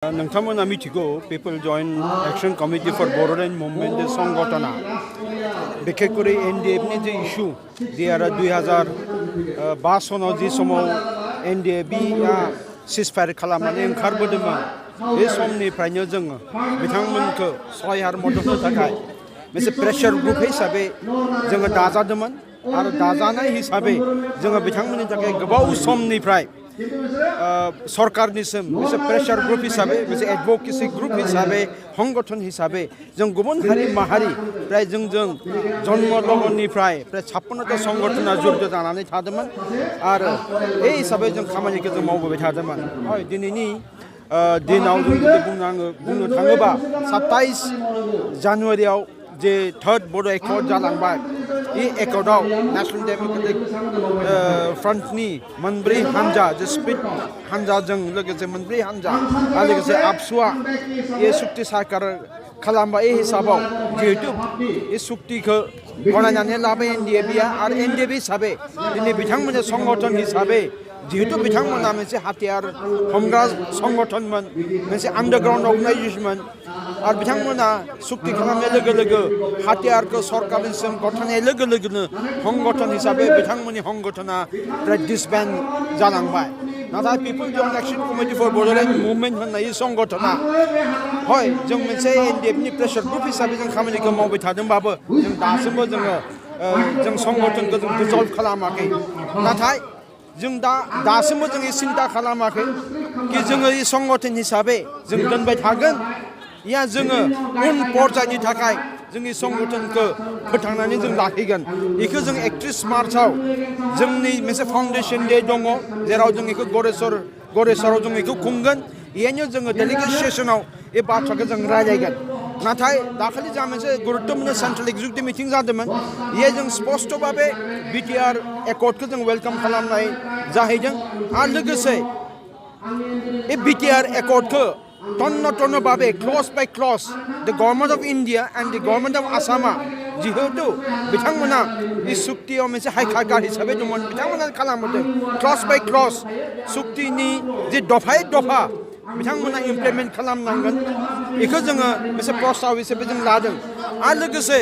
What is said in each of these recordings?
नोंथांमोना मिथिगौ People Joint Action Committee for Bodoland Movement संगठना बिखेखकरि NDF नि जे इशू जे आरो 2005 सनाव जे समाव NDF आ सिजफायर खालामनानै ओंखारबोदोंमोन बे समनिफ्रायनो जोङो बिथांमोनखौ सहाय आरो मदद होनो थाखाय मोनसे प्रेसार ग्रुप हिसाबै जोङो दाजादोंमोन आरो दाजानाय हिसाबै जोङो बिथांमोननि थाखाय गोबाव समनिफ्राय सरकारनिसिम मोनसे प्रेसार ग्रुप हिसाबै मोनसे एडभकेसि ग्रुप हिसाबै संगठन हिसाबै जों गुबुन हारि माहारि प्राय जोंजों जन्म लगननिफ्राय प्राय 56टा संगठना जड़ित जानानै थादोंमोन आरो बे हिसाबै जों खामानिखौ जों मावबोबाय थादोंमन दिनैनि दिनाव जों बुंनो थाङोबा 27 जानुवारियाव जे थर्ड बडो एकर्ड जालांबाय बे एकर्डआव नेशनल डेमोक्रेटिक फ्रन्टनि मोनब्रै हान्जा जे स्पिड हान्जाजों लोगोसे मोनब्रै हान्जा आरो लोगोसे आबसुआ बे सुक्ति साकार खालामबाय हिसाबाव जिहेतु बे सुक्तिखौ गनायनानै लाबाय एनडिएफआ आरो एनडिएफ हिसाबै दिनै बिथांमोननि संगठन हिसाबै जिहेतु बिथांमोना मोनसे हाथियार हमग्रा संगठनमोन मोनसे आन्डारग्राउन्ड अर्गानाइजेशनमोन आरो बिथांमोना सुक्ति खालामनाय लोगो लोगो हाथियारखौ सरकारनिसिम गथायनाय लोगो लोगोनो संगठन हिसाबै बिथांमोननि संगठना प्राय डिसबेन्ड जालांबाय नाथाय people joint action committee for Bodoland movement होननाय संगठना हय जों मोनसे एनडिएफनि प्रेसार ग्रुप हिसाबै जों खामानिखौ मावबाय थादोंबाबो जों दासिमबो जों संगठनखौ जों डिजल्भ खालामाखै नाथाय जों दासिमबो जों सिन्था खालामाखै कि जोङो ई संगठन हिसाबै जों दोनबाय थागोन या जोङो उन पर्यायनि थाखाय जोंनि संगठनखौ फोथांनानै जों लाखिगोन बेखौ जों 31 मार्चआव जोंनि मोनसे फाउन्डेसन डे दङ जेराव जों बेखौ गरेस्वराव जों बेखौ खुंगोन बेहायनो जोङो डेलिगेट सेसनाव बे बाथ्राखौ जों रायलायगोन नाथाय दाखालि जा मोनसे गुरुत्वपूर्ण सेन्ट्रेल एक्जिकिउटिभ मिटिं जादोंमोन बेहाय जों स्पष्टभावे बिटिआर एकर्डखौ जों वेलकाम खालामनाय जाहैदों आरो लोगोसे बे बिटिआर एकर्डखौ तन्न भावे क्लज बाय क्लज द गभर्नमेंट अफ इंडिया एंड द गभर्नमेंट अफ आसामा जिहेतु बिथांमोना बे सुक्तियाव मोनसे हायखाकार हिसाबै दंमोन बिथांमोना खालामदों क्लज बाय क्लज सुक्तिनि जे दफायै दफा बिथांमोना इमप्लिमेन्ट खालामनांगोन बेखौ जोङो मोनसे प्रस्ताव हिसाबै जों लादों आरो लोगोसे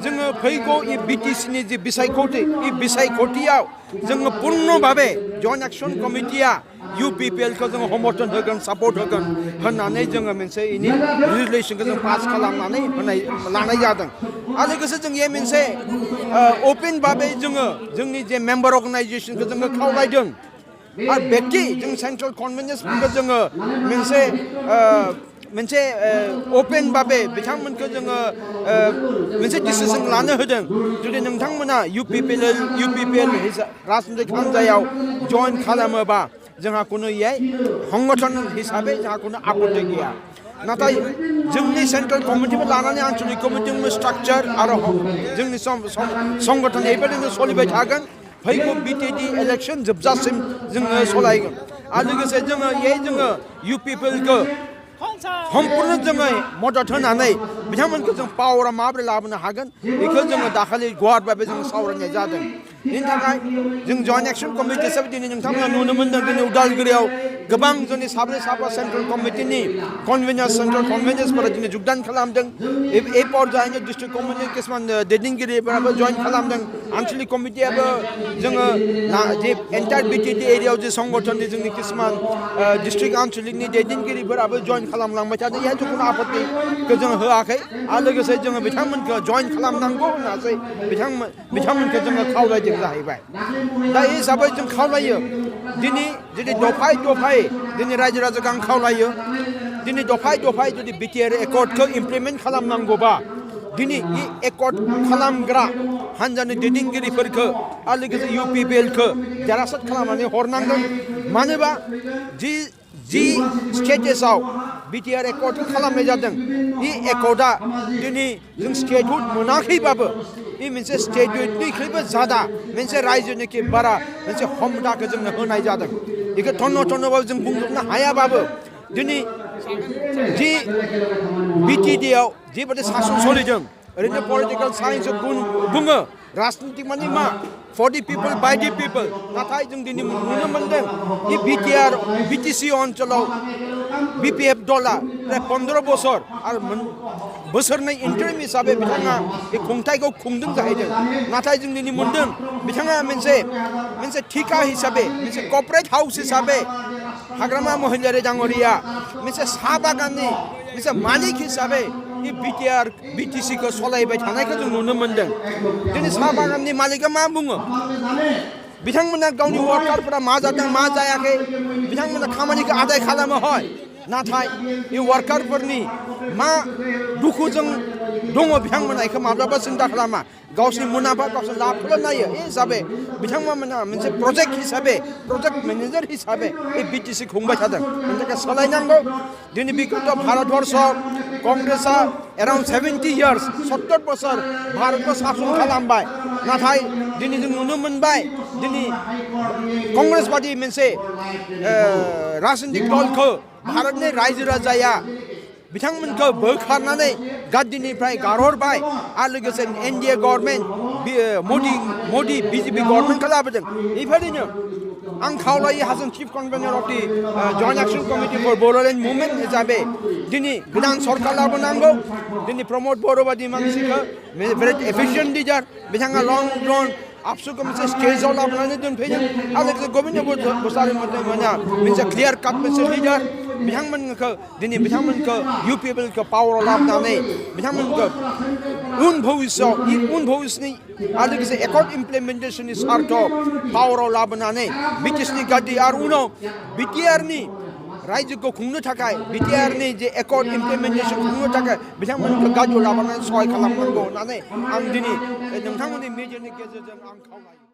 जोङो फैगौ इ बिटिसिनि जे बिसायख'थि इ बिसायख'थियाव जोङो पूर्ण भावे जइन्ट एक्शन कमिटिया UPPLखौ जोङो समर्थन होगोन सापर्ट होगोन होननानै जोङो मोनसे इनि रेजुलेसनखौ जों पास खालामनानै लानाय जादों आरो लोगोसे जों ये मोनसे ओपन भावे जोङो जोंनि जे मेम्बार अर्गानाइजेशनखौ जोङो खावलायदों आरो व्यक्ति जों सेन्ट्रेल कन्भेन्सनखौ जोङो मोनसे ओपन भावे बिथांमोनखौ जोङो मोनसे डिसिसन लानो होदों जुदि नोंथांमोना UPPL राजनैतिक हान्जायाव जइन खालामोबा जोंहा कुनु इयाय संगठन हिसाबै जोंहा कुनु आपत्ति गैया नाथाय जोंनि सेन्ट्रेल कमिटिबो लानानै आन्चलिक कमिटिनि स्ट्राक्चार आरो जोंनि संगठन बेबायदिनो सोलिबाय थागोन फैगौ बिटिडि इलेक्शन जोबजासिम जोङो सलायगोन आरो लोगोसे जोङो UPPLखौ सम्पूर्ण जोङो मदद होनानै बिथांमोनखौ जों पावाराव माबोरै लाबोनो हागोन बेखौ जोङो दाखालि गुवार भावे जों सावरायनाय जादों बेनि थाखाय जों जइन्ट एक्शन कमिटि हिसाबै दिनै नोंथांमोना नुनो मोन्दों दिनै उदालगुरियाव गोबां जोंनि साब्रै सेन्ट्रेल कमिटिनि सेन्ट्रेल कनभेनार्सफोरा दिनै जगदान खालामदों बे पर्यायैनो डिस्ट्रिक्ट कमिटि किसुमान दैदेनगिरिफोराबो जइन खालामदों आन्चलिक कमिटियाबो जोङो जे एन्टायर बिटिडि एरियायाव जे संगठननि जोंनि किसुमान डिस्ट्रिक्ट आन्चलिकनि दैदेनगिरिफोराबो जइन खालामलांबाय थादों बेहाय जों कुनु आपत्तिखौ जों होआखै आरो लोगोसे जोङो बिथांमोनखौ जइन खालामनांगौ होननासै बिथांमोनखौ जोङो खावलायदों जाहैबाय दा बे हिसाबै जों खावलायो दिनै जुदि दफायै दिनै रायजो राजाखौ आं खावलायो दिनै दफायै जुदि बिटिआर एकर्डखौ इमप्लिमेन्ट खालामनांगौबा दिनै इ एकर्ड खालामग्रा हान्जानि दैदेनगिरिफोरखौ आरो लोगोसे UPPLखौ देरहासार खालामनानै हरनांगोन मानोबा जि स्टेटासाव बिटिआर एकर्डखौ खालामनाय जादों इ एकर्डआ दिनै जों स्टेटहुड मोनाखैबाबो बे मोनसे स्टेटहुडनिख्रुइबो जादा मोनसे रायजोनिख्रुइ बारा मोनसे हमदाखौ जोंनो होनाय जादों बेखौ थन्न'बाबो जों बुंजोबनो हायाबाबो दिनै जि बिटिडिआव जिबायदि सासन सोलिदों ओरैनो पलिटिकेल साइन्सआव बुङो राजनीति माने मा for the people by the people नाथाय जों दिनै नुनो मोनदों बे बिटिआर बिटिसि ओनसोलाव बिपिएफ दला प्राय 15 बोसोर आरो बोसोरनै इन्टारिम हिसाबै बिथाङा बे खुंथायखौ खुंदों जाहैदों नाथाय जों दिनै मोनदों बिथाङा मोनसे थिका हिसाबै मोनसे कर्परेट हाउस हिसाबै हाग्रामा महिलारि डांगरिया मोनसे साहा बागाननि मोनसे मालिक हिसाबै बे बिटिआर बिटिसिखौ सलायबाय थानायखौ जों नुनो मोनदों दिनै साहा बागाननि मालिकआ मा बुङो बिथांमोना गावनि वार्कारफोरा मा जादों मा जायाखै बिथांमोना खामानिखौ आदाय खालामो हय नाथाय बे वार्कारफोरनि मा दुखुजों दङ बिथांमोना बेखौ माब्लाबा सिन्था खालामा गावसोरनि मुलाम्फा गावसोर लाबखौल' नायो बे हिसाबै बिथांमोना मोनसे प्रजेक्ट हिसाबै प्रजेक्ट मेनेजार हिसाबै बे बिटिसि खुंबाय थादों बेनि थाखाय सोलायनांगौ दिनै बिगत भारतबर्ष कंग्रेसआ एराउन्ड 70 years 70 बोसोर भारतखौ सासन खालामबाय नाथाय दिनै जों नुनो मोनबाय दिनै कंग्रेस बादि मोनसे राजनीतिक दलखौ भारतनि रायजो राजाया बिथांमोनखौ बोखारनानै गादिनिफ्राय गारहरबाय आरो लोगोसे एनडिए गभर्नमेन्ट मोदी बिजेपि गभर्नमेन्टखौ लाबोदों बेबायदिनो आं खावलायो हाजों chief convenor of the joint action committee for Bodoland movement हिसाबै दिनै गोदान सरकार लाबोनांगौ दिनै प्रमद बर' बादि मानसिखौ भेरि एफिसियेन्ट लिडार बिथाङा लं रन आबसुखौ मोनसे स्टेजाव लाबोनानै दोनफैदों आरो लोगोसे गबिन्द बसारि मोना मोनसे क्लियार काट मोनसे लिडार बिथांमोनखौ इउपिएलखौ पावाराव लाबोनानै बिथांमोनखौ उन भबिष्यनि आरो लोगोसे एकर्ड इमप्लिमेन्टेसननि सार्थ पावाराव लाबोनानै बिटिसिनि गादि आरो उनाव बिटिआरनि रायजोखौ खुंनो थाखाय बिटिआरनि जे एकर्ड इमप्लिमेन्टेसन खुंनो थाखाय बिथांमोनखौ गादियाव लाबोनानै सहाय खालामनांगौ होननानै आं दिनै नोंथांमोननि मिडियानि गेजेरजों आं खावलायो